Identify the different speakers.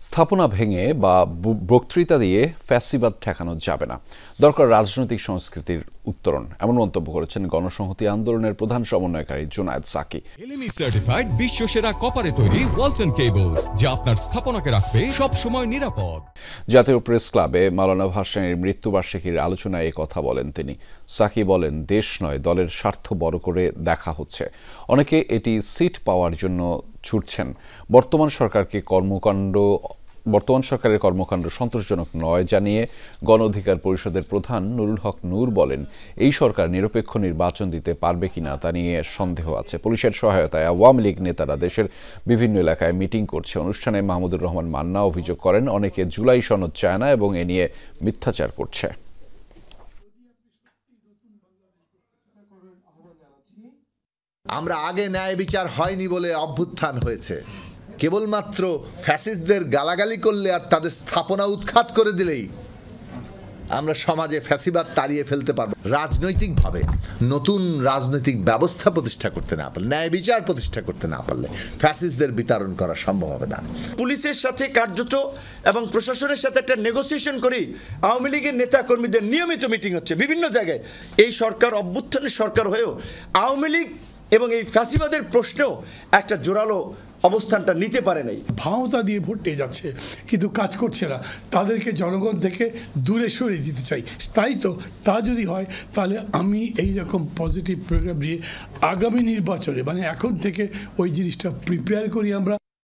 Speaker 1: স্থাপনা ভেঙে বা বক্তৃতা দিয়ে ফ্যাসিবাদ ঠেকানো যাবে না, দরকার রাজনৈতিক সংস্কৃতির উত্তরণ, এমন মন্তব্য করেছেন গণসংহতি আন্দোলনের প্রধান সমন্বয়কারী জুনায়েদ সাকি।
Speaker 2: এলএমই সার্টিফাইড বিশ্বসেরা কপারে তৈরি ওয়ালটন কেবলস, যা আপনার স্থাপনাকে রাখবে সব সময় নিরাপদ।
Speaker 1: জাতীয় প্রেস ক্লাবে মাওলানা ভাসানীর মৃত্যুবার্ষিকীর আলোচনায় এই কথা বলেন তিনি। সাকি বলেন, দেশ নয়, দলের স্বার্থ বড় করে দেখা হচ্ছে। অনেকে এটি সিট পাওয়ার জন্য ছুটছেন। বর্তমান সরকারের কর্মকাণ্ড সন্তোষজনক নয় জানিয়ে গণ অধিকার পরিষদের প্রধান নুরুল হক নূর বলেন, এই সরকার নিরপেক্ষ নির্বাচন দিতে পারবে কিনা তা নিয়ে সন্দেহ আছে। পুলিশের সহায়তায় আওয়ামী লীগ নেতারা দেশের বিভিন্ন এলাকায় মিটিং করছে। অনুষ্ঠানে মাহমুদুর রহমান মান্না অভিযোগ করেন, অনেকে জুলাই সনদ চায় না এবং এ নিয়ে মিথ্যাচার করছে।
Speaker 3: আমরা আগে ন্যায় বিচার হয়নি বলে অভ্যুত্থান হয়েছে। কেবলমাত্র ফ্যাসিস্টদের গালাগালি করলে আর তাদের স্থাপনা উৎখাত করে দিলেই আমরা সমাজে ফ্যাসিবাদ তাড়িয়ে ফেলতে পারবো। রাজনৈতিকভাবে নতুন রাজনৈতিক ব্যবস্থা প্রতিষ্ঠা করতে না পারলে, ন্যায় বিচার প্রতিষ্ঠা করতে না পারলে ফ্যাসিস্টদের বিতাড়ন করা সম্ভব হবে না।
Speaker 4: পুলিশের সাথে কার্যত এবং প্রশাসনের সাথে একটা নেগোসিয়েশন করি আওয়ামী লীগের নেতা কর্মীদের নিয়মিত মিটিং হচ্ছে বিভিন্ন জায়গায়। এই সরকার অভ্যুত্থানের সরকার হয়েও আওয়ামী লীগ এবং এই ফ্যাসিবাদের প্রশ্নেও একটা জোরালো অবস্থানটা নিতে পারে নাই।
Speaker 5: ভাওতা দিয়ে ভোট নিয়ে যাচ্ছে কিন্তু কাজ করছে না, তাদেরকে জনগণ থেকে দূরে সরিয়ে দিতে চাই। তাই তো তা যদি হয় তাহলে আমি এই রকম পজিটিভ প্রোগ্রাম নিয়ে আগামী নির্বাচনে, মানে এখন থেকে ওই জিনিসটা প্রিপেয়ার করি আমরা।